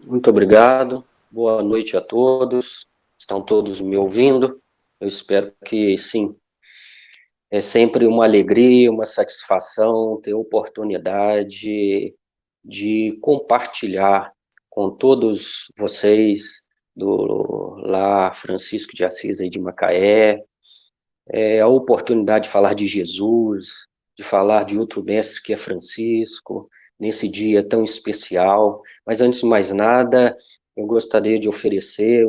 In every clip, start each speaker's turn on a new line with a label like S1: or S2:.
S1: Muito obrigado. Boa noite a todos. Estão todos me ouvindo? Eu espero que sim. É sempre uma alegria, uma satisfação ter a oportunidade de compartilhar com todos vocês do Lar Francisco de Assis aí de Macaé, a oportunidade de falar de Jesus, de falar de outro mestre que é Francisco, nesse dia tão especial. Mas antes de mais nada, eu gostaria de oferecer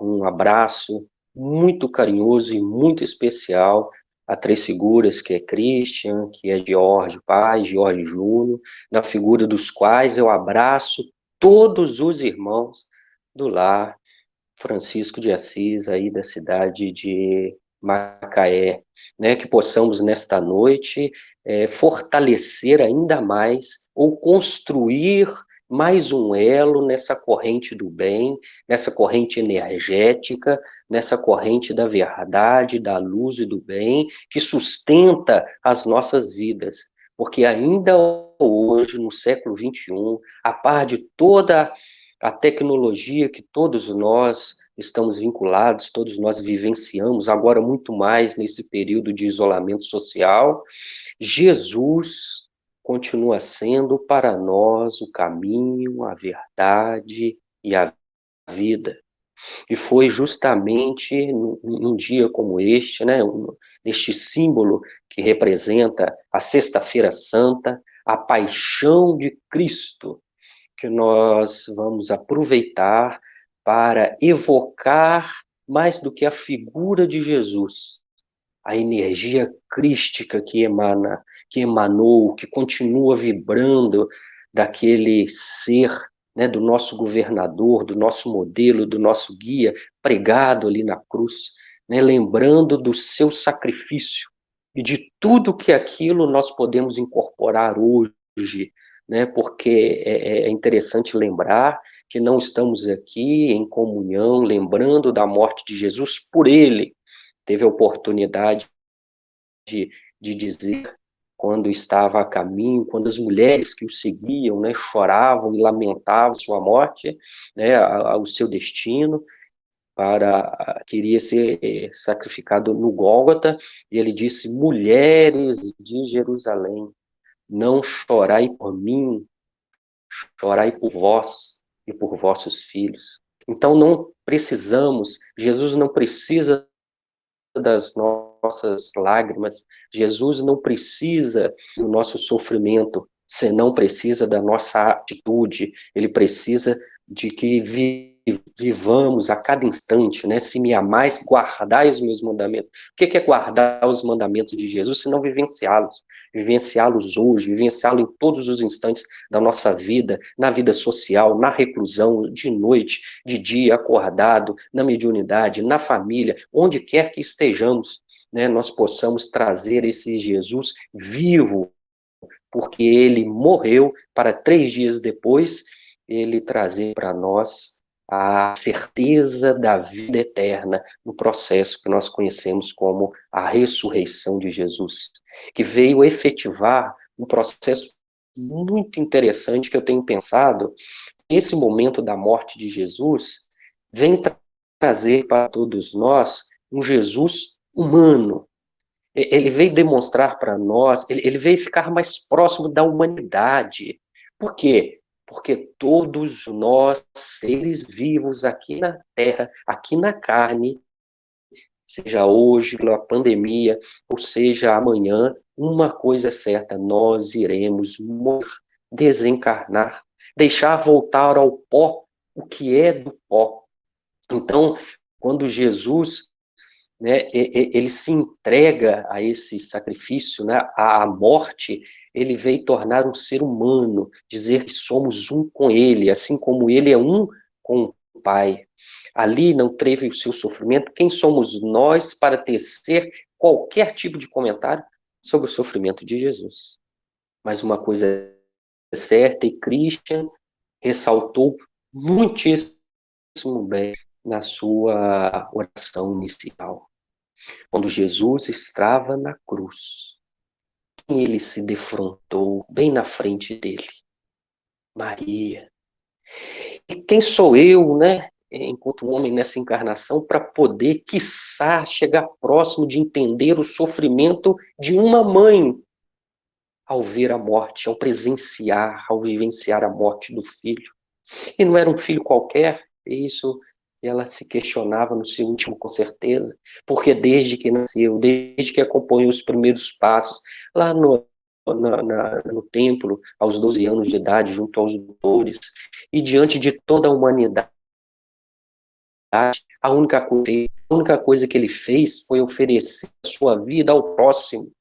S1: um abraço muito carinhoso e muito especial a três figuras, que é Christian, que é George Pai, George Júnior, na figura dos quais eu abraço todos os irmãos do lar Francisco de Assis, aí da cidade de Macaé, né, que possamos nesta noite fortalecer ainda mais ou construir mais um elo nessa corrente do bem, nessa corrente energética, nessa corrente da verdade, da luz e do bem, que sustenta as nossas vidas. Porque ainda hoje, no século XXI, a par de toda a tecnologia que todos nós estamos vinculados, todos nós vivenciamos, agora muito mais nesse período de isolamento social, Jesus continua sendo para nós o caminho, a verdade e a vida. E foi justamente num dia como este, né, este símbolo que representa a Sexta-feira Santa, a paixão de Cristo, que nós vamos aproveitar para evocar mais do que a figura de Jesus, a energia crística que emana, que emanou, que continua vibrando daquele ser, né, do nosso governador, do nosso modelo, do nosso guia, pregado ali na cruz, né, lembrando do seu sacrifício e de tudo que aquilo nós podemos incorporar hoje, né, porque é interessante lembrar que não estamos aqui em comunhão, lembrando da morte de Jesus por ele, teve a oportunidade de, de dizer quando estava a caminho, quando as mulheres que o seguiam, né, choravam e lamentavam sua morte, né, o seu destino, queria ser sacrificado no Gólgota, e ele disse: mulheres de Jerusalém, não chorai por mim, chorai por vós e por vossos filhos. Então não precisamos, Jesus não precisa das nossas lágrimas, Jesus não precisa do nosso sofrimento, senão precisa da nossa atitude, ele precisa de que vivamos a cada instante, né? Se me amais, guardai os meus mandamentos. O que é guardar os mandamentos de Jesus, se não vivenciá-los? Vivenciá-los hoje, vivenciá-los em todos os instantes da nossa vida, na vida social, na reclusão, de noite, de dia, acordado, na mediunidade, na família, onde quer que estejamos, né, nós possamos trazer esse Jesus vivo, porque ele morreu para 3 dias depois, ele trazer para nós a certeza da vida eterna no processo que nós conhecemos como a ressurreição de Jesus, que veio efetivar um processo muito interessante que eu tenho pensado. Esse momento da morte de Jesus vem trazer para todos nós um Jesus humano. Ele veio demonstrar para nós, ele veio ficar mais próximo da humanidade. Por quê? Porque todos nós, seres vivos aqui na Terra, aqui na carne, seja hoje, pela pandemia, ou seja amanhã, uma coisa é certa: nós iremos morrer, desencarnar, deixar voltar ao pó o que é do pó. Então, quando Jesus, né, ele se entrega a esse sacrifício, né, à morte, ele veio tornar um ser humano, dizer que somos um com ele, assim como ele é um com o Pai. Ali não teve o seu sofrimento. Quem somos nós para tecer qualquer tipo de comentário sobre o sofrimento de Jesus? Mas uma coisa é certa, e Christian ressaltou muitíssimo bem na sua oração inicial. Quando Jesus estava na cruz, ele se defrontou bem na frente dele, Maria. quem sou eu, né, enquanto homem nessa encarnação, para poder, quiçá, chegar próximo de entender o sofrimento de uma mãe ao ver a morte, ao presenciar, ao vivenciar a morte do filho. E não era um filho qualquer, isso ela se questionava no seu íntimo com certeza, porque desde que nasceu, desde que acompanhou os primeiros passos, lá no templo, aos 12 anos de idade, junto aos doutores, e diante de toda a humanidade, a única coisa que ele fez foi oferecer a sua vida ao próximo,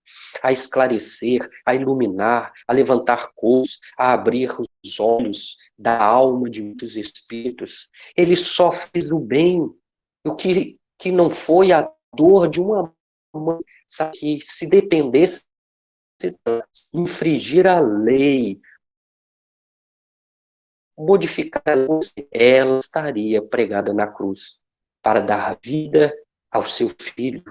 S1: a esclarecer, a iluminar, a levantar cursos, a abrir os olhos da alma de muitos espíritos. Ele só fez o bem, o que não foi a dor de uma mãe, sabe, que se dependesse de infringir a lei, modificar a lei, ela estaria pregada na cruz para dar vida ao seu filho.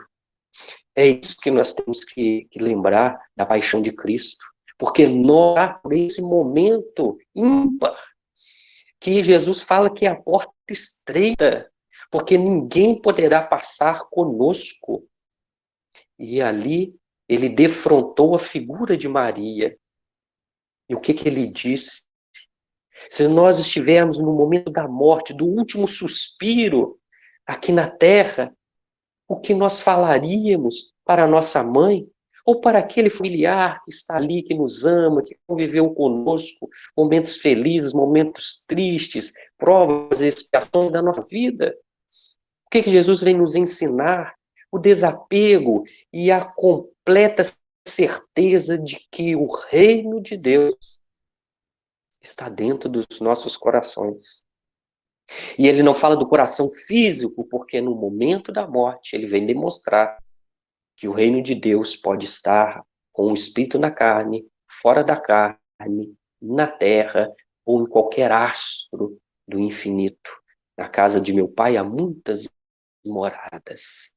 S1: É isso que nós temos que lembrar da paixão de Cristo. Porque nós, nesse momento ímpar, que Jesus fala que é a porta estreita, porque ninguém poderá passar conosco. E ali ele defrontou a figura de Maria. E o que ele disse? Se nós estivermos no momento da morte, do último suspiro aqui na terra, o que nós falaríamos para a nossa mãe, ou para aquele familiar que está ali, que nos ama, que conviveu conosco, momentos felizes, momentos tristes, provas e expiações da nossa vida. O que Jesus vem nos ensinar? O desapego e a completa certeza de que o reino de Deus está dentro dos nossos corações. E ele não fala do coração físico, porque no momento da morte ele vem demonstrar que o reino de Deus pode estar com o espírito na carne, fora da carne, na terra ou em qualquer astro do infinito. Na casa de meu pai há muitas moradas.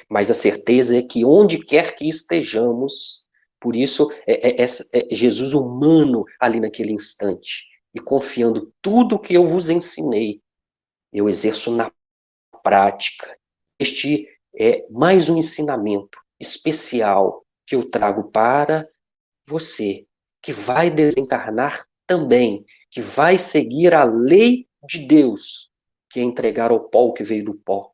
S1: Mas a certeza é que onde quer que estejamos, por isso é Jesus humano ali naquele instante, e confiando tudo o que eu vos ensinei, eu exerço na prática. Este é mais um ensinamento especial que eu trago para você, que vai desencarnar também, que vai seguir a lei de Deus, que é entregar ao pó o que veio do pó.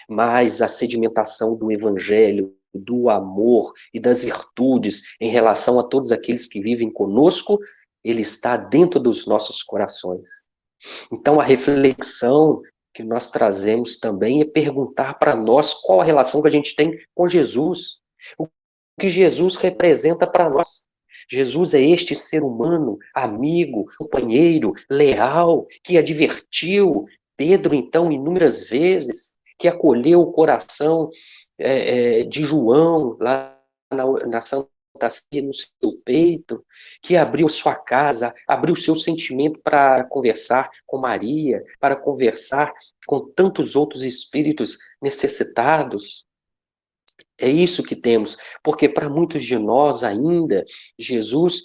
S1: Mas a sedimentação do evangelho, do amor e das virtudes em relação a todos aqueles que vivem conosco, ele está dentro dos nossos corações. Então, a reflexão que nós trazemos também é perguntar para nós qual a relação que a gente tem com Jesus. O que Jesus representa para nós. Jesus é este ser humano, amigo, companheiro, leal, que advertiu Pedro, então, inúmeras vezes, que acolheu o coração de João, lá na Santa Ceia, no seu peito, que abriu sua casa, abriu seu sentimento para conversar com Maria, para conversar com tantos outros espíritos necessitados. É isso que temos, porque para muitos de nós ainda, Jesus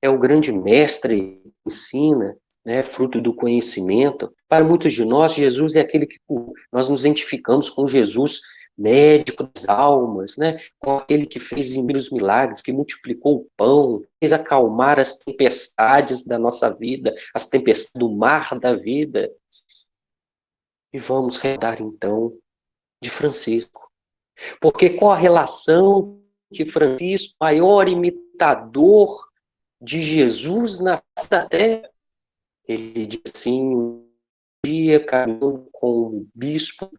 S1: é o grande mestre, ensina, né, fruto do conhecimento. Para muitos de nós, Jesus é aquele que nós nos identificamos com Jesus, médico das almas, né, com aquele que fez inúmeros milagres, que multiplicou o pão, fez acalmar as tempestades da nossa vida, as tempestades do mar da vida. E vamos redar então de Francisco. Porque qual a relação que Francisco, maior imitador de Jesus na face da terra, ele diz assim, um dia caminhando com o bispo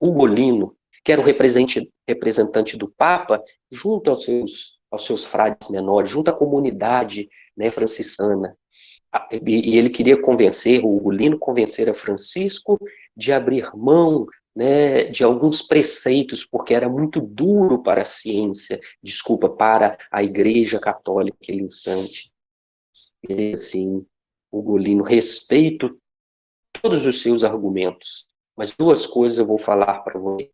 S1: Ugolino, que era o representante do Papa, junto aos seus frades menores, junto à comunidade, né, franciscana. E ele queria convencer, o Ugolino convencer a Francisco de abrir mão, né, de alguns preceitos, porque era muito duro para a ciência, desculpa, para a Igreja Católica aquele instante. Ele, assim, Ugolino, respeito todos os seus argumentos, mas duas coisas eu vou falar para você.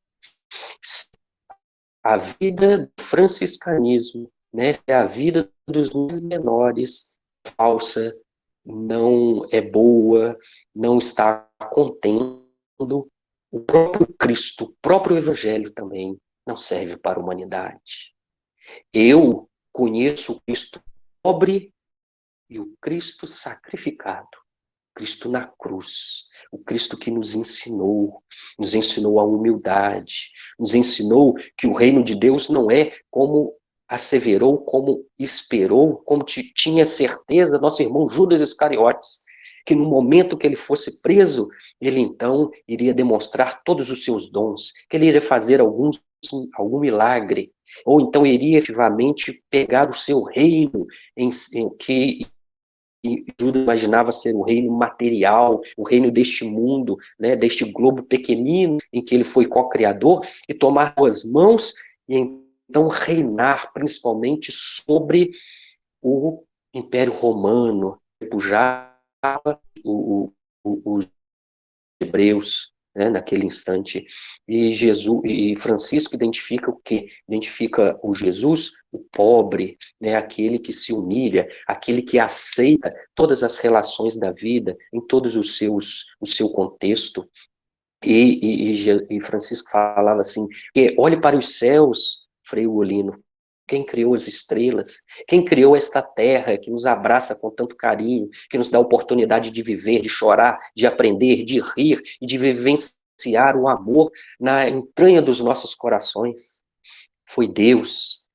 S1: A vida do franciscanismo, né, é a vida dos menores falsa, não é boa, não está contendo, o próprio Cristo, o próprio Evangelho também não serve para a humanidade. Eu conheço o Cristo pobre e o Cristo sacrificado, Cristo na cruz, o Cristo que nos ensinou a humildade, nos ensinou que o reino de Deus não é como asseverou, como esperou, como tinha certeza nosso irmão Judas Iscariotes, que no momento que ele fosse preso, ele então iria demonstrar todos os seus dons, que ele iria fazer algum milagre, ou então iria efetivamente pegar o seu reino que Judas imaginava ser o reino material, o reino deste mundo, né, deste globo pequenino em que ele foi co-criador, e tomar suas mãos e então reinar principalmente sobre o Império Romano, pujava os hebreus, né, naquele instante. E Jesus e Francisco identifica o quê? Identifica o Jesus, o pobre, né, aquele que se humilha, aquele que aceita todas as relações da vida em todos o seu contexto. E Francisco falava assim, que olhe para os céus, Frei Ugolino, quem criou as estrelas, quem criou esta terra que nos abraça com tanto carinho, que nos dá a oportunidade de viver, de chorar, de aprender, de rir e de vivenciar o amor na entranha dos nossos corações. Foi Deus.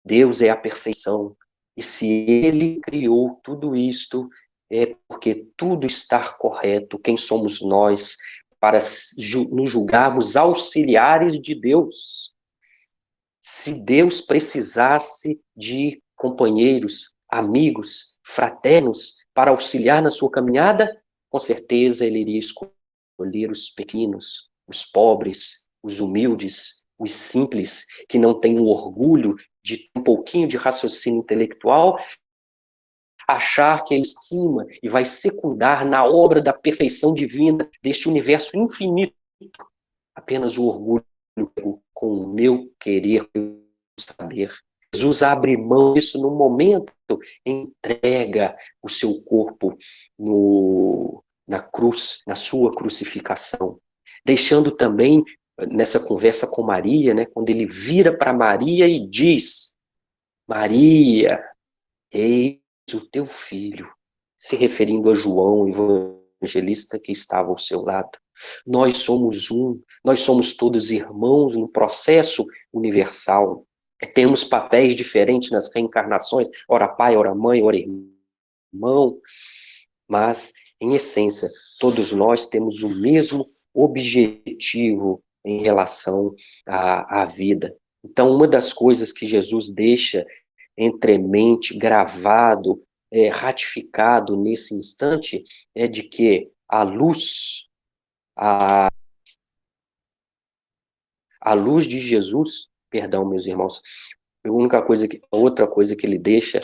S1: Deus é a perfeição. E se Ele criou tudo isto, é porque tudo está correto. Quem somos nós para nos julgarmos auxiliares de Deus? Se Deus precisasse de companheiros, amigos, fraternos para auxiliar na sua caminhada, com certeza ele iria escolher os pequenos, os pobres, os humildes, os simples, que não têm o orgulho de um pouquinho de raciocínio intelectual, achar que é em cima e vai secundar na obra da perfeição divina deste universo infinito apenas o orgulho com o meu querer saber. Jesus abre mão disso no momento, entrega o seu corpo na cruz, na sua crucificação. Deixando também, nessa conversa com Maria, né, quando ele vira para Maria e diz, Maria, eis o teu filho, se referindo a João, evangelista que estava ao seu lado. Nós somos um, nós somos todos irmãos no processo universal. Temos papéis diferentes nas reencarnações, ora pai, ora mãe, ora irmão, mas, em essência, todos nós temos o mesmo objetivo em relação à vida. Então, uma das coisas que Jesus deixa entre mente, gravado, ratificado nesse instante, é de que a, a luz de Jesus, perdão, meus irmãos, outra coisa que ele deixa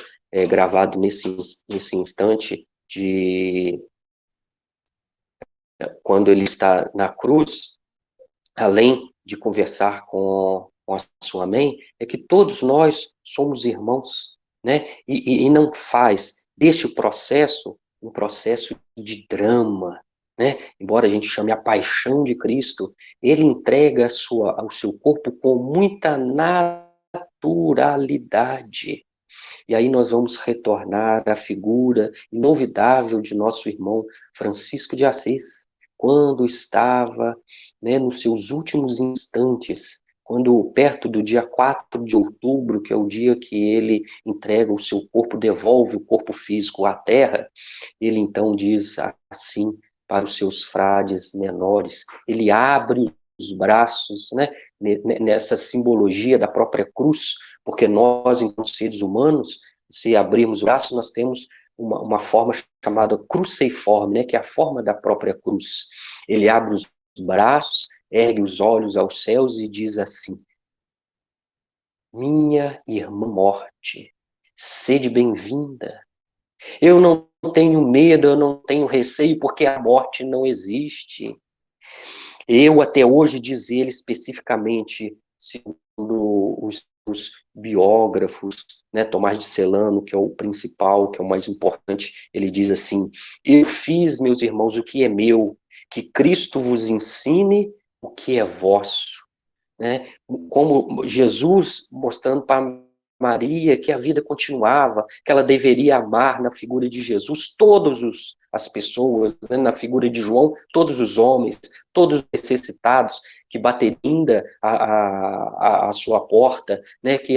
S1: gravado nesse instante de quando ele está na cruz, além de conversar com a sua mãe, é que todos nós somos irmãos, né? E não faz deste processo um processo de drama, né? Embora a gente chame a paixão de Cristo, ele entrega o seu corpo com muita naturalidade. E aí nós vamos retornar à figura inovidável de nosso irmão Francisco de Assis, quando estava, né, nos seus últimos instantes, quando perto do dia 4 de outubro, que é o dia que ele entrega o seu corpo, devolve o corpo físico à terra, ele então diz assim para os seus frades menores, ele abre os braços, né, nessa simbologia da própria cruz, porque nós, enquanto seres humanos, se abrirmos os braços, nós temos uma forma chamada cruceiforme, né, que é a forma da própria cruz. Ele abre os braços, ergue os olhos aos céus e diz assim, minha irmã morte, sede bem-vinda. Eu não tenho medo, eu não tenho receio, porque a morte não existe. Eu, até hoje, diz ele especificamente, segundo os os biógrafos, né, Tomás de Celano, que é o principal, que é o mais importante, ele diz assim: eu fiz, meus irmãos, o que é meu, que Cristo vos ensine o que é vosso, né? Como Jesus mostrando para Maria que a vida continuava, que ela deveria amar na figura de Jesus as pessoas, né? Na figura de João, todos os homens, todos os necessitados que bateriam ainda a sua porta, né? Que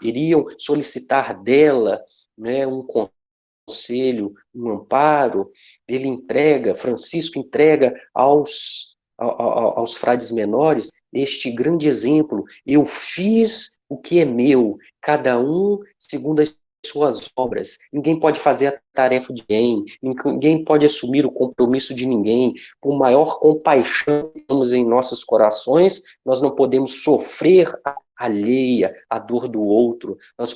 S1: iriam solicitar dela, né? Um conselho, um amparo. Francisco entrega aos frades menores este grande exemplo: eu fiz o que é meu, cada um segundo as suas obras. Ninguém pode fazer a tarefa de ninguém pode assumir o compromisso de ninguém. Por maior compaixão que temos em nossos corações, nós não podemos sofrer a alheia, a dor do outro. Nós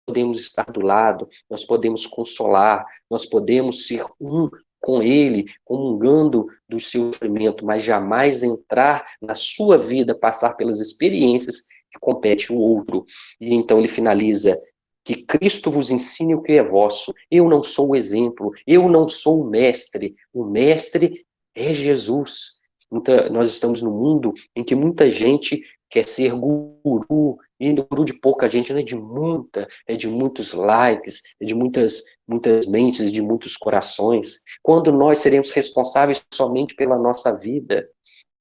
S1: podemos estar do lado, nós podemos consolar, nós podemos ser um com ele, comungando do seu sofrimento, mas jamais entrar na sua vida, passar pelas experiências que compete o outro. E então ele finaliza: que Cristo vos ensine o que é vosso. Eu não sou o exemplo, eu não sou o mestre é Jesus. Então, nós estamos num mundo em que muita gente quer ser guru, e guru de pouca gente, de muitos likes, é de muitas mentes, de muitos corações. Quando nós seremos responsáveis somente pela nossa vida,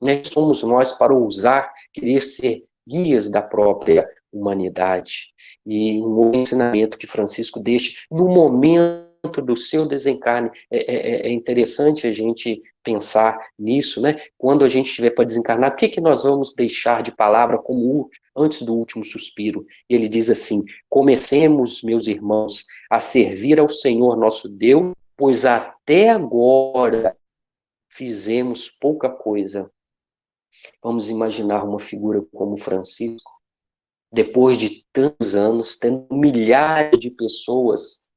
S1: né? Somos nós para ousar querer ser guias da própria humanidade. E um ensinamento que Francisco deixa no momento do seu desencarne, é interessante a gente pensar nisso, né? Quando a gente estiver para desencarnar, o que nós vamos deixar de palavra como antes do último suspiro? E ele diz assim: comecemos, meus irmãos, a servir ao Senhor nosso Deus, pois até agora fizemos pouca coisa. Vamos imaginar uma figura como Francisco, depois de tantos anos, tendo milhares de pessoas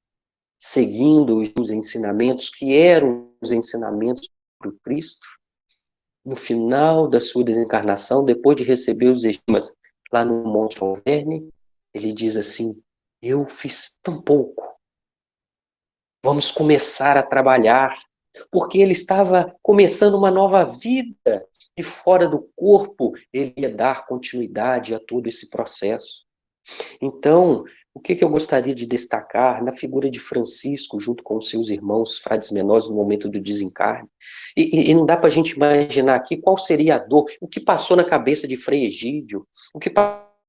S1: seguindo os ensinamentos que eram os ensinamentos do Cristo. No final da sua desencarnação, depois de receber os estigmas lá no Monte Alverne, ele diz assim: eu fiz tão pouco, vamos começar a trabalhar, porque ele estava começando uma nova vida, e fora do corpo ele ia dar continuidade a todo esse processo. Então, o que eu gostaria de destacar na figura de Francisco, junto com os seus irmãos frades menores no momento do desencarne, e não dá para a gente imaginar aqui qual seria a dor, o que passou na cabeça de Frei Egídio, o que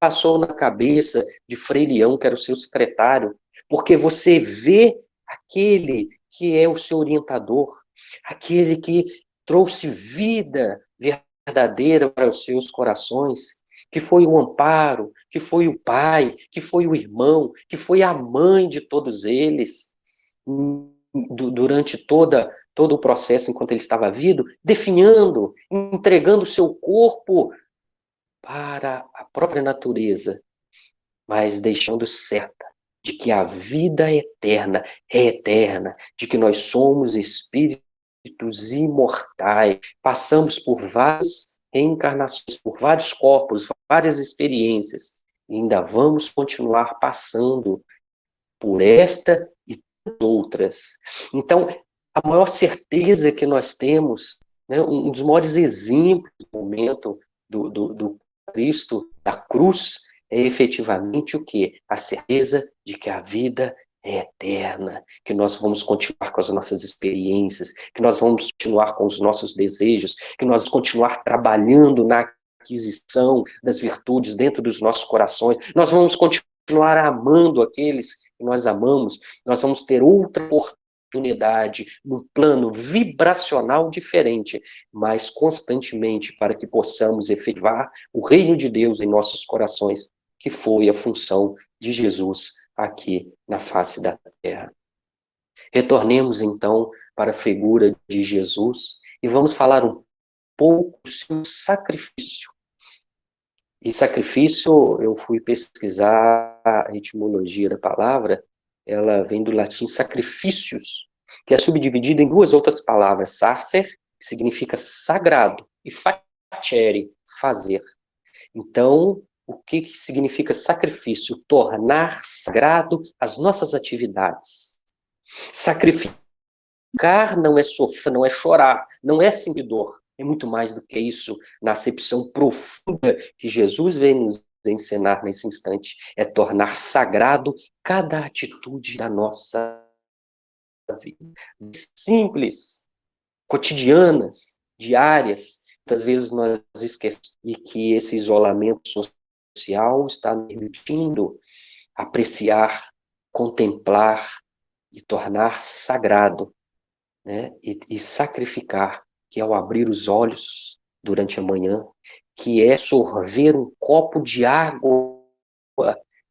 S1: passou na cabeça de Frei Leão, que era o seu secretário, porque você vê aquele que é o seu orientador, aquele que trouxe vida verdadeira para os seus corações, que foi o amparo, que foi o pai, que foi o irmão, que foi a mãe de todos eles, durante todo o processo enquanto ele estava vivo, definhando, entregando o seu corpo para a própria natureza, mas deixando certa de que a vida é eterna, de que nós somos espíritos imortais, passamos por várias reencarnações, por vários corpos, várias experiências, e ainda vamos continuar passando por esta e outras. Então, a maior certeza que nós temos, né, um dos maiores exemplos do momento do Cristo, da cruz, é efetivamente o quê? A certeza de que a vida é eterna, que nós vamos continuar com as nossas experiências, que nós vamos continuar com os nossos desejos, que nós vamos continuar trabalhando na aquisição das virtudes dentro dos nossos corações, nós vamos continuar amando aqueles que nós amamos, nós vamos ter outra oportunidade num plano vibracional diferente, mas constantemente para que possamos efetivar o reino de Deus em nossos corações, que foi a função de Jesus aqui na face da terra. Retornemos então para a figura de Jesus e vamos falar um pouco do seu sacrifício. E sacrifício, eu fui pesquisar a etimologia da palavra, ela vem do latim sacrificius, que é subdividido em duas outras palavras: sacer, que significa sagrado, e facere, fazer. Então, o que significa sacrifício? Tornar sagrado as nossas atividades. Sacrificar não é sofrer, não é chorar, não é sentir dor. É muito mais do que isso, na acepção profunda que Jesus vem nos ensinar nesse instante. É tornar sagrado cada atitude da nossa vida. Simples, cotidianas, diárias. Muitas vezes nós esquecemos que esse isolamento social está nos permitindo apreciar, contemplar e tornar sagrado, né? E sacrificar, que é ao abrir os olhos durante a manhã, que é sorver um copo de água,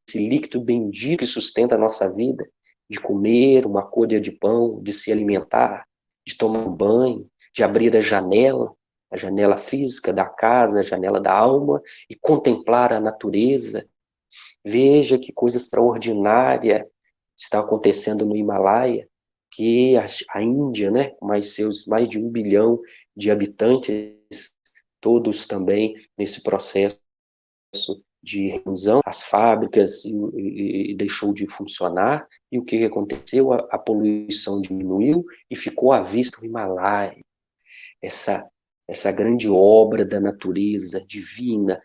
S1: esse líquido bendito que sustenta a nossa vida, de comer uma colher de pão, de se alimentar, de tomar um banho, de abrir a janela física da casa, a janela da alma, e contemplar a natureza. Veja que coisa extraordinária está acontecendo no Himalaia, que a Índia, né, com seus mais de 1 bilhão de habitantes, todos também nesse processo de reclusão, as fábricas e deixou de funcionar, e o que aconteceu? A poluição diminuiu e ficou à vista o Himalaia, essa grande obra da natureza divina,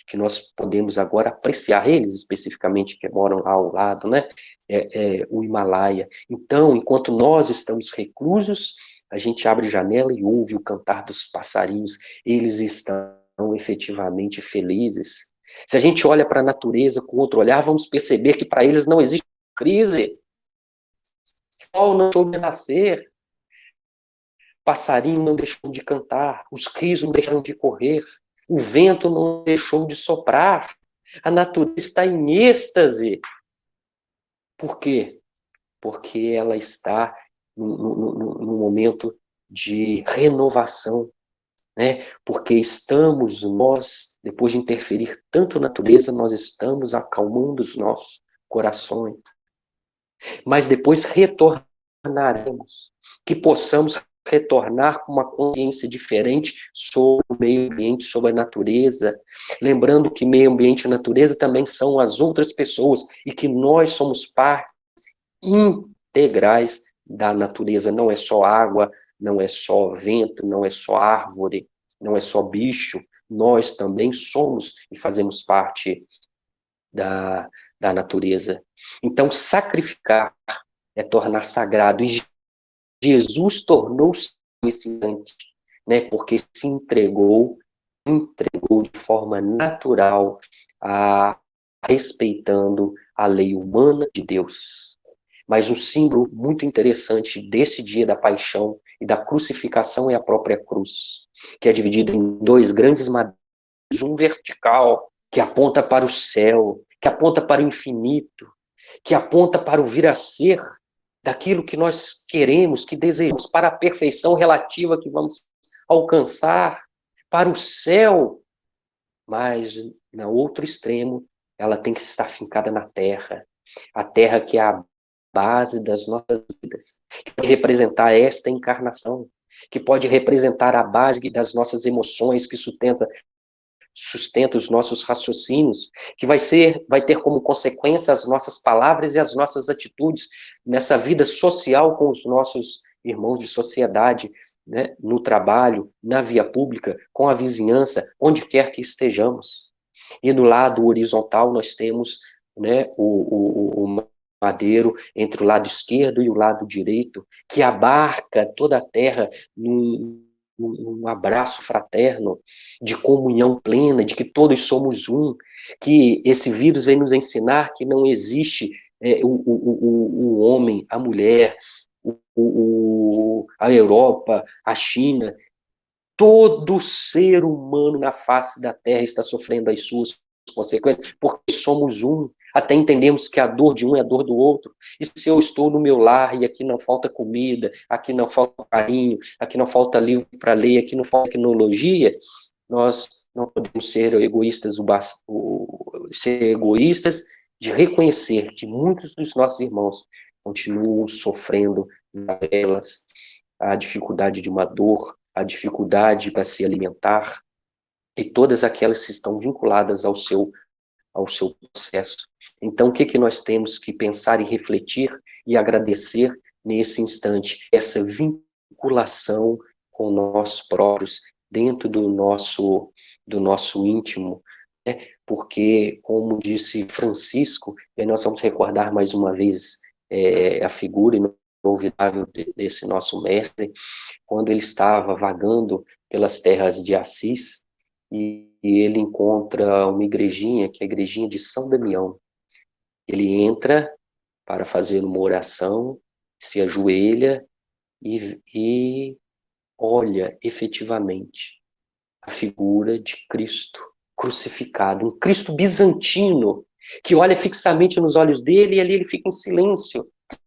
S1: que nós podemos agora apreciar, eles especificamente que moram lá ao lado, né? O Himalaia. Então, enquanto nós estamos reclusos, a gente abre janela e ouve o cantar dos passarinhos, eles estão efetivamente felizes. Se a gente olha para a natureza com outro olhar, vamos perceber que para eles não existe crise. O sol não deixou de nascer, passarinho não deixou de cantar, os rios não deixaram de correr, o vento não deixou de soprar, a natureza está em êxtase. Por quê? Porque ela está num momento de renovação, né? Porque estamos nós, depois de interferir tanto na natureza, nós estamos acalmando os nossos corações, mas depois retornaremos, que possamos retornar com uma consciência diferente sobre o meio ambiente, sobre a natureza, lembrando que meio ambiente e natureza também são as outras pessoas e que nós somos partes integrais da natureza, não é só água, não é só vento, não é só árvore, não é só bicho, nós também somos e fazemos parte da natureza. Então, sacrificar é tornar sagrado, e Jesus tornou-se esse instante, né, porque se entregou de forma natural, respeitando a lei humana de Deus. Mas um símbolo muito interessante desse dia da paixão e da crucificação é a própria cruz, que é dividida em dois grandes madeiros, um vertical, que aponta para o céu, que aponta para o infinito, que aponta para o vir a ser daquilo que nós queremos, que desejamos, para a perfeição relativa que vamos alcançar, para o céu. Mas, no outro extremo, ela tem que estar fincada na terra, a terra que é a base das nossas vidas, que pode representar esta encarnação, que pode representar a base das nossas emoções, que sustenta os nossos raciocínios, que vai ter como consequência as nossas palavras e as nossas atitudes nessa vida social com os nossos irmãos de sociedade, né, no trabalho, na via pública, com a vizinhança, onde quer que estejamos. E no lado horizontal nós temos, né, o madeiro entre o lado esquerdo e o lado direito, que abarca toda a terra num abraço fraterno, de comunhão plena, de que todos somos um, que esse vírus vem nos ensinar que não existe o homem, a mulher, a Europa, a China, todo ser humano na face da Terra está sofrendo as suas consequências, porque somos um, até entendemos que a dor de um é a dor do outro. E se eu estou no meu lar e aqui não falta comida, aqui não falta carinho, aqui não falta livro para ler, aqui não falta tecnologia, nós não podemos ser egoístas de reconhecer que muitos dos nossos irmãos continuam sofrendo delas, a dificuldade de uma dor, a dificuldade para se alimentar, e todas aquelas que estão vinculadas ao seu processo. Então, o que que nós temos que pensar e refletir e agradecer nesse instante? Essa vinculação com nós próprios, dentro do nosso íntimo, né? Porque, como disse Francisco, e nós vamos recordar mais uma vez a figura inolvidável desse nosso mestre, quando ele estava vagando pelas terras de Assis, e ele encontra uma igrejinha, que é a igrejinha de São Damião. Ele entra para fazer uma oração, se ajoelha e olha efetivamente a figura de Cristo crucificado, um Cristo bizantino, que olha fixamente nos olhos dele e ali ele fica em silêncio. O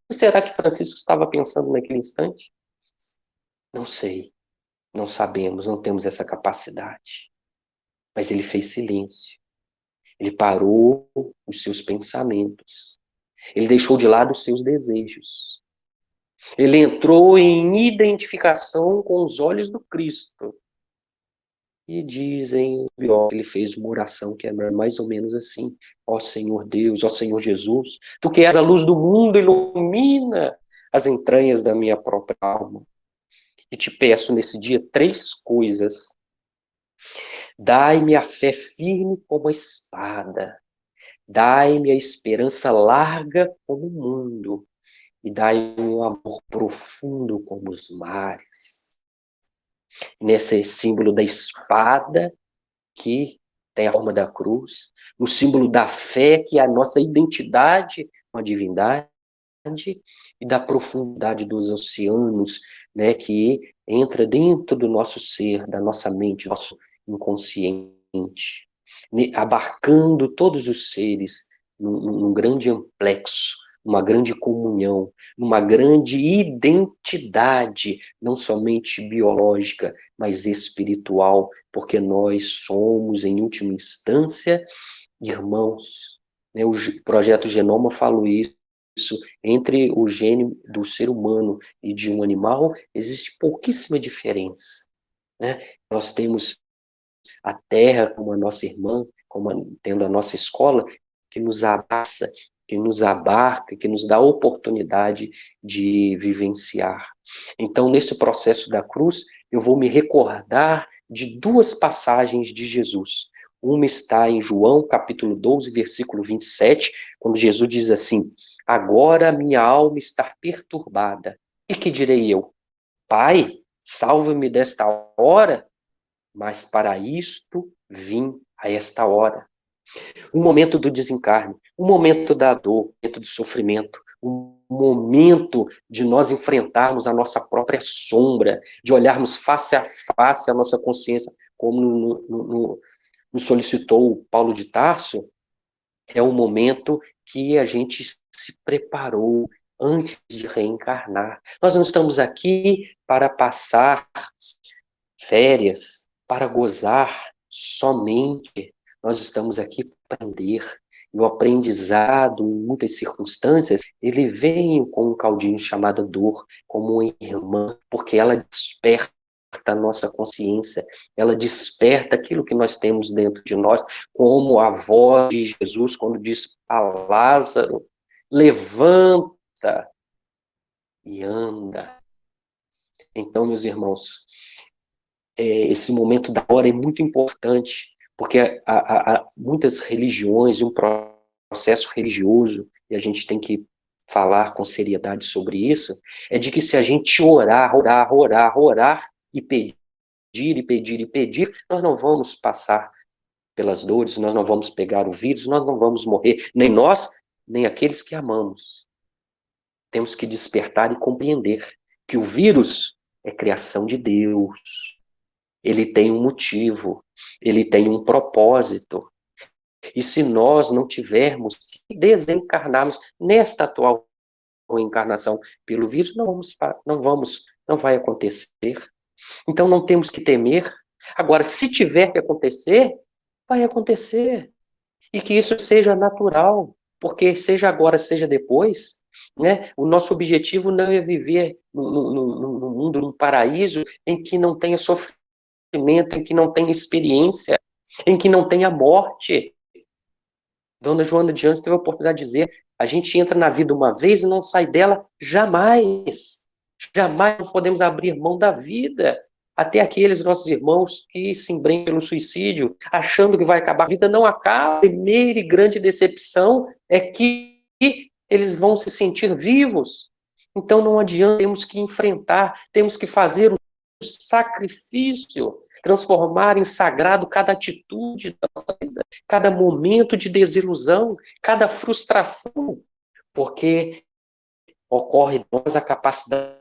S1: que será que Francisco estava pensando naquele instante? Não sei, não sabemos, não temos essa capacidade. Mas ele fez silêncio. Ele parou os seus pensamentos. Ele deixou de lado os seus desejos. Ele entrou em identificação com os olhos do Cristo. E dizem, que ele fez uma oração que é mais ou menos assim: ó Senhor Deus, ó Senhor Jesus, tu que és a luz do mundo, ilumina as entranhas da minha própria alma. E te peço nesse dia 3 coisas. Dai-me a fé firme como a espada. Dai-me a esperança larga como o mundo, e dai-me um amor profundo como os mares. Nesse símbolo da espada, que tem a forma da cruz, o símbolo da fé, que é a nossa identidade com a divindade, e da profundidade dos oceanos, né, que entra dentro do nosso ser, da nossa mente, do nosso inconsciente, abarcando todos os seres num grande amplexo, numa grande comunhão, numa grande identidade, não somente biológica, mas espiritual, porque nós somos, em última instância, irmãos. O projeto Genoma fala isso. Entre o gene do ser humano e de um animal, existe pouquíssima diferença, né? Nós temos a terra como a nossa irmã, como tendo a nossa escola, que nos abraça, que nos abarca, que nos dá a oportunidade de vivenciar. Então, nesse processo da cruz, eu vou me recordar de 2 passagens de Jesus. Uma está em João, capítulo 12, versículo 27, quando Jesus diz assim: agora minha alma está perturbada. E que direi eu? Pai, salva-me desta hora, mas para isto vim a esta hora. Um momento do desencarne, um momento da dor, um momento do sofrimento, um momento de nós enfrentarmos a nossa própria sombra, de olharmos face a face a nossa consciência, como nos solicitou Paulo de Tarso. É um momento que a gente se preparou antes de reencarnar. Nós não estamos aqui para passar férias, para gozar somente. Nós estamos aqui para aprender. E o aprendizado, em muitas circunstâncias, ele vem com um caldinho chamado dor, como uma irmã, porque ela desperta a nossa consciência, ela desperta aquilo que nós temos dentro de nós, como a voz de Jesus, quando diz a Lázaro: levanta e anda. Então, meus irmãos, esse momento da hora é muito importante, porque há muitas religiões e um processo religioso, e a gente tem que falar com seriedade sobre isso, é de que se a gente orar e pedir, nós não vamos passar pelas dores, nós não vamos pegar o vírus, nós não vamos morrer, nem nós, nem aqueles que amamos. Temos que despertar e compreender que o vírus é criação de Deus. Ele tem um motivo, ele tem um propósito. E se nós não tivermos que desencarnarmos nesta atual reencarnação pelo vírus, não vai acontecer. Então não temos que temer. Agora, se tiver que acontecer, vai acontecer. E que isso seja natural, porque seja agora, seja depois, né? O nosso objetivo não é viver num mundo, num paraíso em que não tenha sofrimento. sofrimento, em que não tenha experiência, em que não tenha morte. Dona Joana de Anjos teve a oportunidade de dizer: a gente entra na vida uma vez e não sai dela jamais. Jamais nós podemos abrir mão da vida. Até aqueles nossos irmãos que se embrenham pelo suicídio, achando que vai acabar. A vida não acaba. A primeira e grande decepção é que eles vão se sentir vivos. Então não adianta, temos que enfrentar, temos que fazer o sacrifício, transformar em sagrado cada atitude da nossa vida, cada momento de desilusão, cada frustração, porque ocorre em nós a capacidade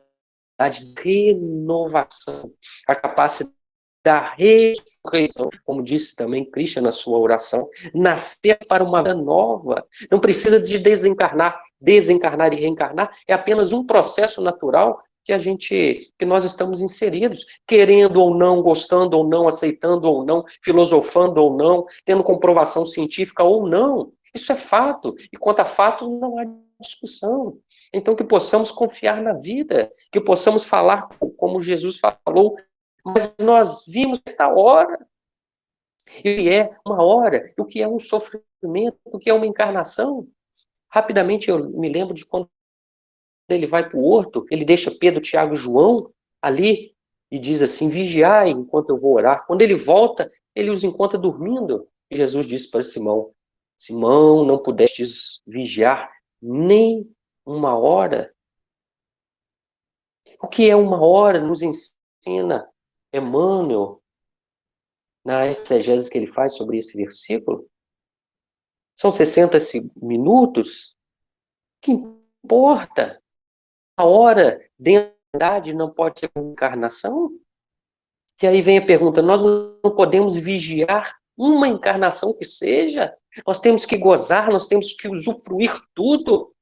S1: de renovação, a capacidade da ressurreição, como disse também Cristo na sua oração, nascer para uma vida nova. Não precisa de desencarnar e reencarnar, é apenas um processo natural que nós estamos inseridos, querendo ou não, gostando ou não, aceitando ou não, filosofando ou não, tendo comprovação científica ou não. Isso é fato, e quanto a fato não há discussão. Então que possamos confiar na vida, que possamos falar como Jesus falou, mas nós vimos esta hora, e o que é uma hora, o que é um sofrimento, o que é uma encarnação. Rapidamente eu me lembro de quando ele vai para o horto, ele deixa Pedro, Tiago e João ali e diz assim: vigiai enquanto eu vou orar. Quando ele volta, ele os encontra dormindo. E Jesus disse para Simão: Simão, não pudestes vigiar nem uma hora? O que é uma hora? Nos ensina Emmanuel, na exegese que ele faz sobre esse versículo. São 60 minutos. O que importa? A hora dentro da idade não pode ser uma encarnação? E aí vem a pergunta: nós não podemos vigiar uma encarnação que seja? Nós temos que gozar, nós temos que usufruir tudo.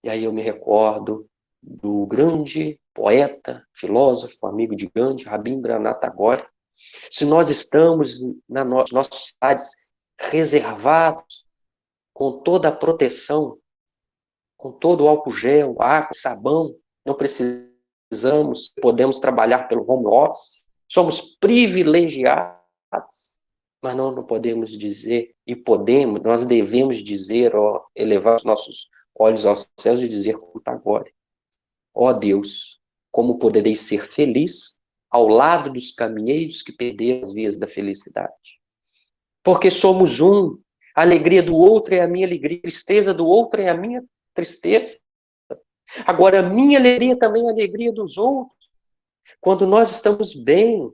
S1: E aí eu me recordo do grande poeta, filósofo, amigo de Gandhi, Rabindranath Tagore. Se nós estamos nas nossas cidades reservados, com toda a proteção, com todo o álcool gel, água, sabão, não precisamos, podemos trabalhar pelo home office, somos privilegiados, mas não podemos dizer, e podemos, nós devemos dizer, elevar os nossos olhos aos céus e dizer como agora: ó Deus, como poderei ser feliz ao lado dos caminheiros que perderam as vias da felicidade? Porque somos um, a alegria do outro é a minha alegria, a tristeza do outro é a minha tristeza. Agora, a minha alegria também é a alegria dos outros. Quando nós estamos bem,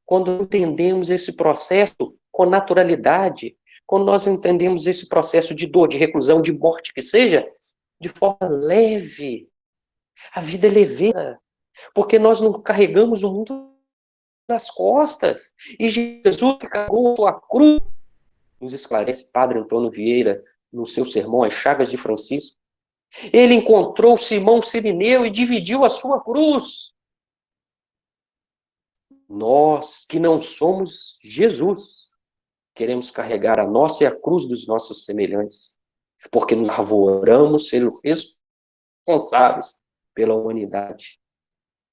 S1: quando entendemos esse processo com naturalidade, quando nós entendemos esse processo de dor, de reclusão, de morte que seja, de forma leve. A vida é leveza, porque nós não carregamos o mundo nas costas. E Jesus que carregou a sua cruz, nos esclarece Padre Antônio Vieira, no seu sermão As Chagas de Francisco. Ele encontrou Simão Cirineu e dividiu a sua cruz. Nós, que não somos Jesus, queremos carregar a nossa e a cruz dos nossos semelhantes, porque nos arvoramos ser responsáveis pela humanidade.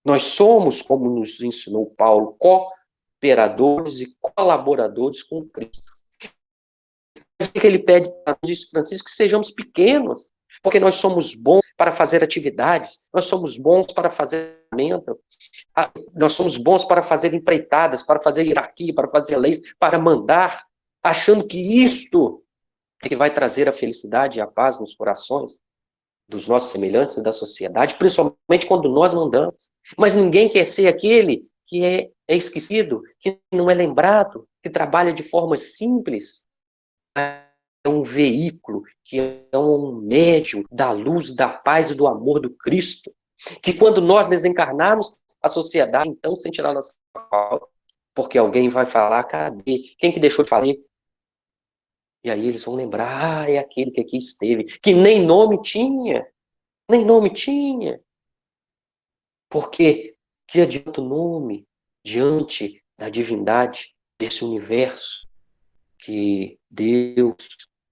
S1: Nós somos, como nos ensinou Paulo, cooperadores e colaboradores com Cristo. O que ele pede para nós, Francisco? Que sejamos pequenos, porque nós somos bons para fazer atividades, nós somos bons para fazer nós somos bons para fazer empreitadas, para fazer hierarquia, para fazer leis, para mandar, achando que isto é que vai trazer a felicidade e a paz nos corações dos nossos semelhantes e da sociedade, principalmente quando nós mandamos. Mas ninguém quer ser aquele que é esquecido, que não é lembrado, que trabalha de forma simples. É um veículo, que é um médium da luz, da paz e do amor do Cristo, que quando nós desencarnarmos, a sociedade então sentirá nossa falta, porque alguém vai falar: cadê? Quem que deixou de fazer? E aí eles vão lembrar: é aquele que aqui esteve, que nem nome tinha, nem nome tinha. Porque que adianta o nome diante da divindade desse universo que Deus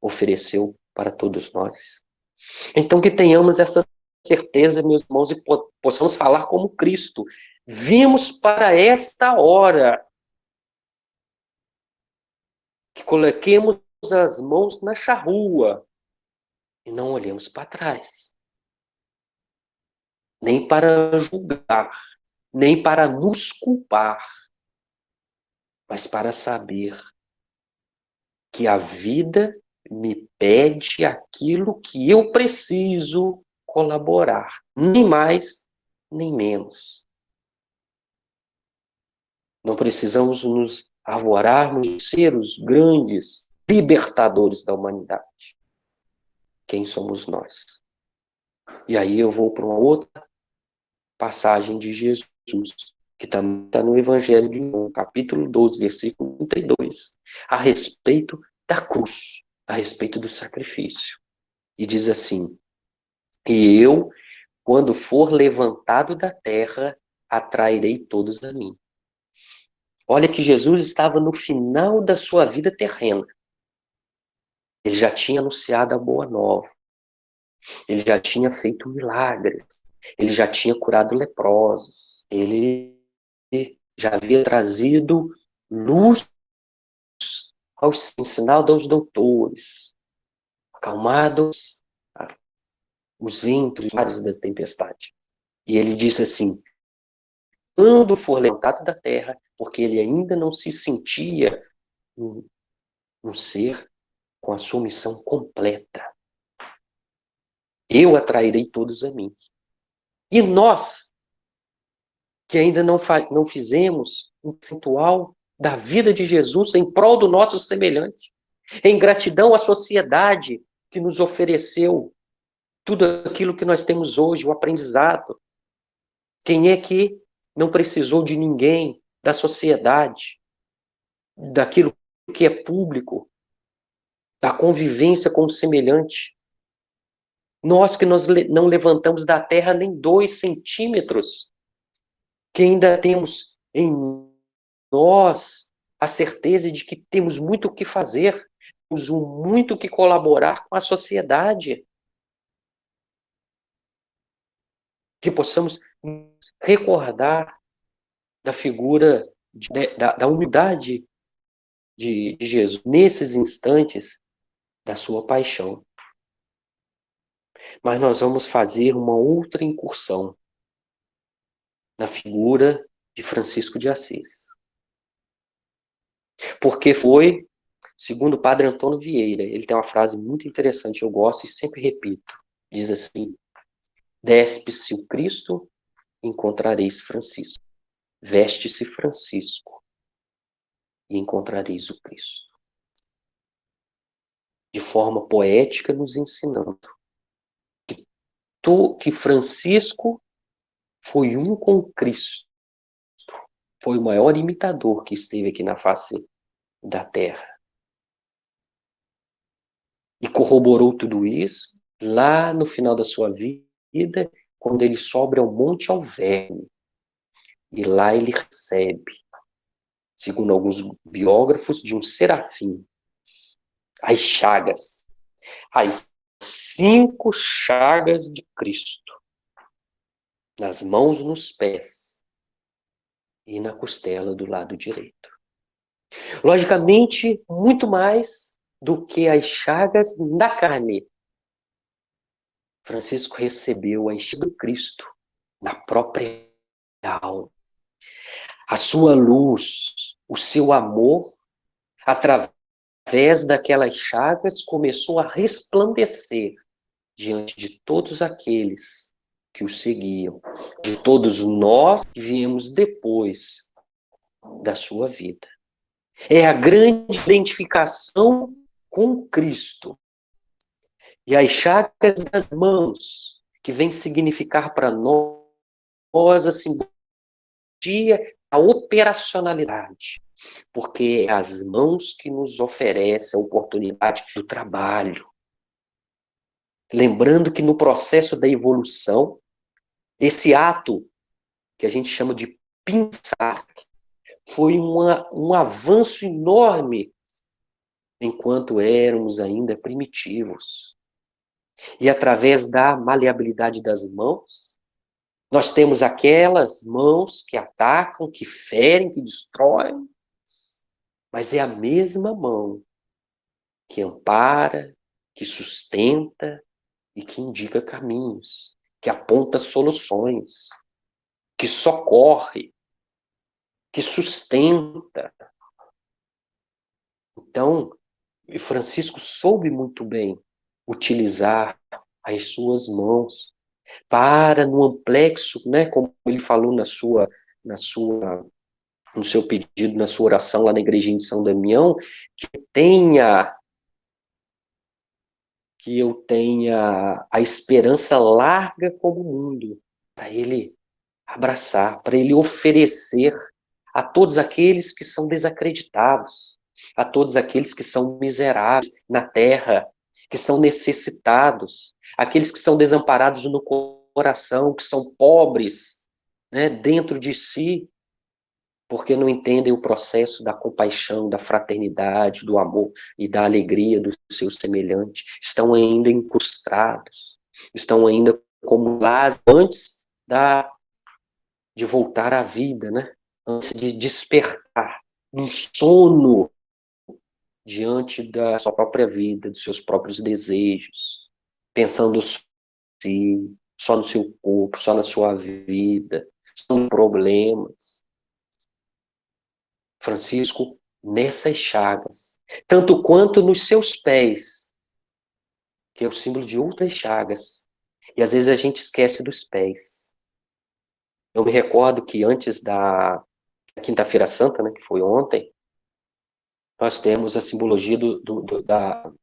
S1: ofereceu para todos nós? Então que tenhamos essa certeza, meus irmãos, e possamos falar como Cristo. Vimos para esta hora que coloquemos as mãos na charrua e não olhemos para trás, nem para julgar, nem para nos culpar, mas para saber que a vida me pede aquilo que eu preciso colaborar, nem mais, nem menos. Não precisamos nos arvorarmos de ser os grandes libertadores da humanidade. Quem somos nós? E aí eu vou para uma outra passagem de Jesus, que também está no Evangelho de João, capítulo 12, versículo 32, a respeito da cruz, a respeito do sacrifício. E diz assim: e eu, quando for levantado da terra, atrairei todos a mim. Olha que Jesus estava no final da sua vida terrena. Ele já tinha anunciado a boa nova. Ele já tinha feito milagres. Ele já tinha curado leprosos. Ele já havia trazido luz aos ensinado aos doutores, acalmado os ventos, os mares da tempestade. E ele disse assim: quando for levantado da terra, porque ele ainda não se sentia um ser com a sua missão completa, eu atrairei todos a mim. E nós, que ainda não fizemos um percentual da vida de Jesus em prol do nosso semelhante, em gratidão à sociedade que nos ofereceu tudo aquilo que nós temos hoje, o aprendizado. Quem é que não precisou de ninguém, da sociedade, daquilo que é público, da convivência com o semelhante? Nós que não levantamos da terra nem 2 centímetros, que ainda temos em nós a certeza de que temos muito o que fazer, temos muito o que colaborar com a sociedade, que possamos recordar da figura, da humildade de Jesus, nesses instantes da sua paixão. Mas nós vamos fazer uma outra incursão na figura de Francisco de Assis. Porque foi, segundo o padre Antônio Vieira, ele tem uma frase muito interessante, eu gosto e sempre repito, diz assim: despe-se o Cristo, encontrareis Francisco. Veste-se Francisco, e encontrareis o Cristo. De forma poética, nos ensinando que Francisco foi um com Cristo, foi o maior imitador que esteve aqui na face da terra. E corroborou tudo isso lá no final da sua vida, quando ele sobe ao Monte Alverne. E lá ele recebe, segundo alguns biógrafos, de um serafim, as chagas, as 5 chagas de Cristo, nas mãos, nos pés e na costela do lado direito. Logicamente, muito mais do que as chagas na carne. Francisco recebeu as chagas do Cristo na própria alma. A sua luz, o seu amor, através daquelas chagas, começou a resplandecer diante de todos aqueles que o seguiam, de todos nós que viemos depois da sua vida. É a grande identificação com Cristo. E as chagas das mãos, que vem significar para nós a simbologia, a operacionalidade. Porque é as mãos que nos oferecem a oportunidade do trabalho. Lembrando que no processo da evolução, esse ato que a gente chama de pensar foi um avanço enorme enquanto éramos ainda primitivos. E através da maleabilidade das mãos, Nós temos aquelas mãos que atacam, que ferem, que destroem, mas é a mesma mão que ampara, que sustenta e que indica caminhos, que aponta soluções, que socorre, que sustenta. Então, Francisco soube muito bem utilizar as suas mãos para, no amplexo, né, como ele falou na sua, no seu pedido, na sua oração lá na igrejinha de São Damião, que tenha que eu tenha a esperança larga como o mundo, para ele abraçar, para ele oferecer a todos aqueles que são desacreditados, a todos aqueles que são miseráveis na terra, que são necessitados, aqueles que são desamparados no coração, que são pobres, né, dentro de si, porque não entendem o processo da compaixão, da fraternidade, do amor e da alegria do seu semelhante. Estão ainda incrustados, estão ainda como lá antes de voltar à vida, né? Antes de despertar um sono diante da sua própria vida, dos seus próprios desejos, pensando só no seu corpo, só na sua vida, só em problemas. Francisco, nessas chagas, tanto quanto nos seus pés, que é o símbolo de outras chagas, e às vezes a gente esquece dos pés. Eu me recordo que antes da Quinta-feira Santa, né, que foi ontem, nós temos a simbologia da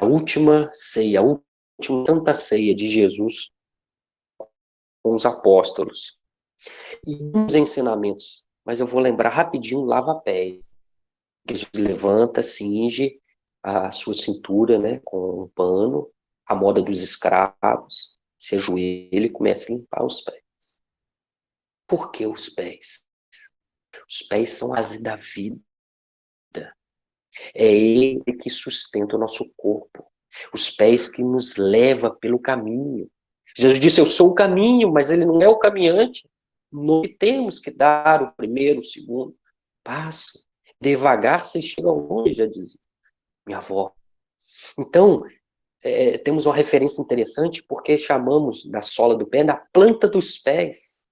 S1: última ceia, a última Santa Ceia de Jesus com os apóstolos. E uns ensinamentos, mas eu vou lembrar rapidinho, lava-pés. Jesus levanta, cinge a sua cintura, né, com um pano, a moda dos escravos, se ajoelha e começa a limpar os pés. Por que os pés? Os pés são a base da vida. É ele que sustenta o nosso corpo. Os pés que nos leva pelo caminho. Jesus disse, eu sou o caminho, mas ele não é o caminhante. Nós temos que dar o primeiro, o segundo passo. Devagar você chega longe, já dizia minha avó. Então, temos uma referência interessante porque chamamos da sola do pé da planta dos pés.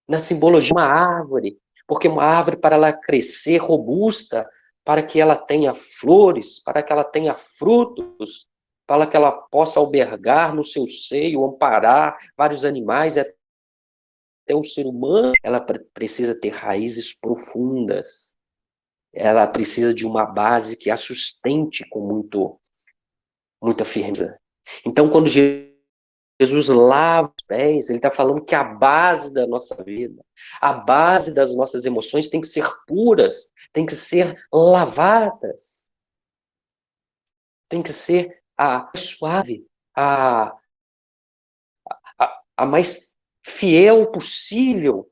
S1: Na simbologia de uma árvore, porque uma árvore, para ela crescer robusta, para que ela tenha flores, para que ela tenha frutos, para que ela possa albergar no seu seio, amparar vários animais, até o ser humano, ela precisa ter raízes profundas, ela precisa de uma base que a sustente com muita firmeza. Então, quando Jesus lava os pés, ele está falando que a base da nossa vida, a base das nossas emoções tem que ser puras, tem que ser lavadas, tem que ser a suave, a mais fiel possível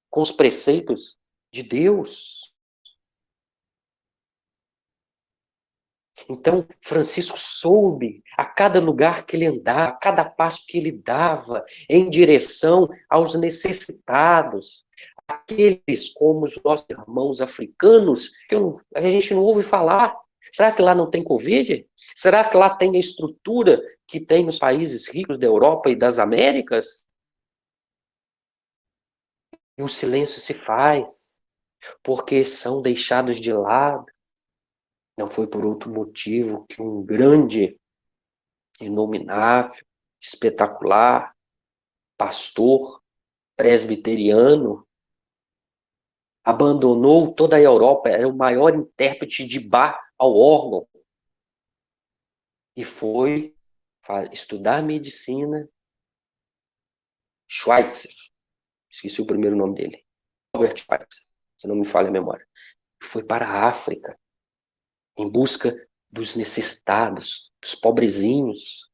S1: com os preceitos de Deus. Então, Francisco soube, a cada lugar que ele andava, a cada passo que ele dava em direção aos necessitados, aqueles como os nossos irmãos africanos, que a gente não ouve falar. Será que lá não tem Covid? Será que lá tem a estrutura que tem nos países ricos da Europa e das Américas? E o silêncio se faz, porque são deixados de lado. Não foi por outro motivo que um grande, inominável, espetacular, pastor, presbiteriano, abandonou toda a Europa, era o maior intérprete de Bach ao órgão, e foi estudar medicina, Schweitzer, esqueci o primeiro nome dele, Robert Schweitzer, se não me falha a memória, foi para a África, em busca dos necessitados, dos pobrezinhos,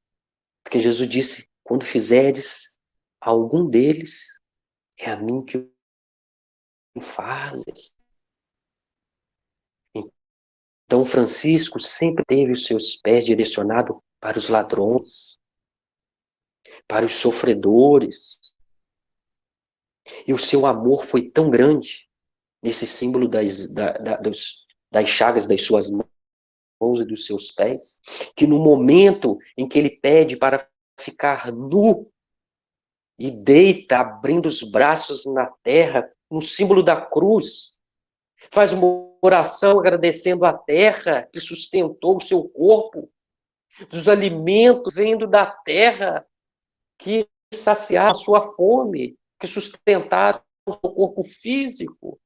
S1: porque Jesus disse, quando fizeres a algum deles, é a mim que o fazes. Então, Francisco sempre teve os seus pés direcionados para os ladrões, para os sofredores, E o seu amor foi tão grande, nesse símbolo das chagas das suas mãos e dos seus pés, que no momento em que ele pede para ficar nu e deita, abrindo os braços na terra, no símbolo da cruz, faz uma oração agradecendo a terra que sustentou o seu corpo, dos alimentos vindo da terra que saciaram a sua fome, que sustentaram o seu corpo físico,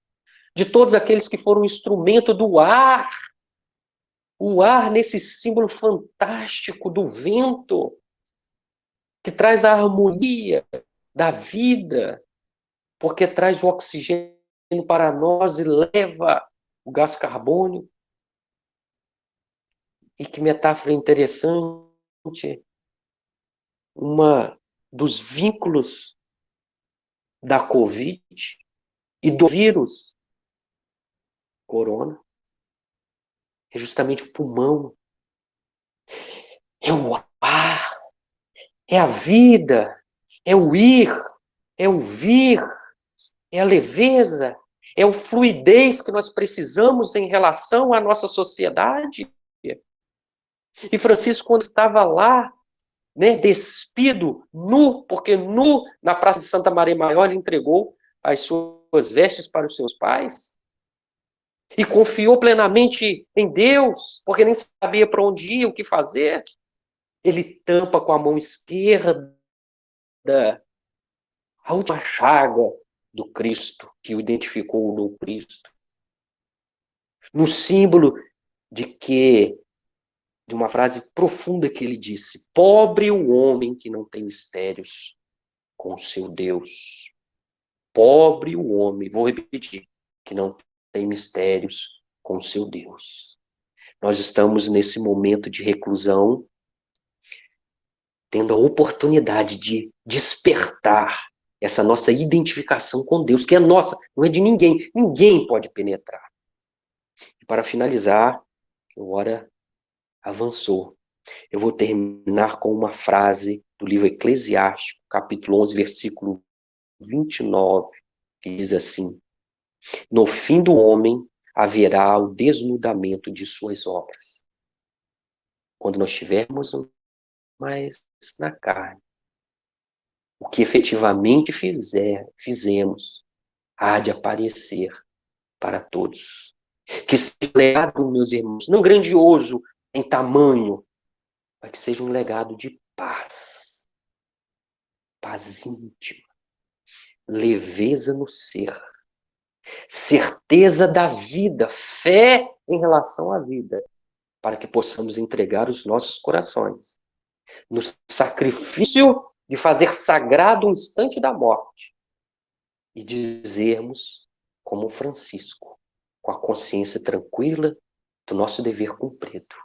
S1: de todos aqueles que foram instrumento do ar, o ar nesse símbolo fantástico do vento, que traz a harmonia da vida, porque traz o oxigênio para nós e leva o gás carbônico. E que metáfora interessante, uma dos vínculos da Covid e do vírus corona é justamente o pulmão, é o ar, é a vida, é o ir, é o vir, é a leveza, é o fluidez que nós precisamos em relação à nossa sociedade. E Francisco, quando estava lá, né, despido, nu, porque nu, na Praça de Santa Maria Maior, ele entregou as suas vestes para os seus pais e confiou plenamente em Deus, porque nem sabia para onde ir, o que fazer. Ele tampa com a mão esquerda a última chaga do Cristo, que o identificou no Cristo, no símbolo de uma frase profunda que ele disse: pobre o homem que não tem mistérios com o seu Deus. Pobre o homem, vou repetir, que não tem mistérios com o seu Deus. Nós estamos nesse momento de reclusão, tendo a oportunidade de despertar essa nossa identificação com Deus, que é nossa, não é de ninguém. Ninguém pode penetrar. E para finalizar, a hora avançou. Eu vou terminar com uma frase do livro Eclesiástico, capítulo 11, versículo 29, que diz assim: no fim do homem haverá o desnudamento de suas obras. Quando nós estivermos mais na carne, o que efetivamente fizemos há de aparecer para todos. Que seja um legado, meus irmãos, não grandioso em tamanho, mas que seja um legado de paz, paz íntima, leveza no ser, certeza da vida, fé em relação à vida, para que possamos entregar os nossos corações no sacrifício de fazer sagrado o instante da morte e dizermos, como Francisco, com a consciência tranquila do nosso dever cumprido: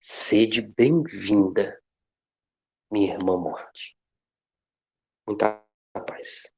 S1: sede bem-vinda, minha irmã morte. Muita paz.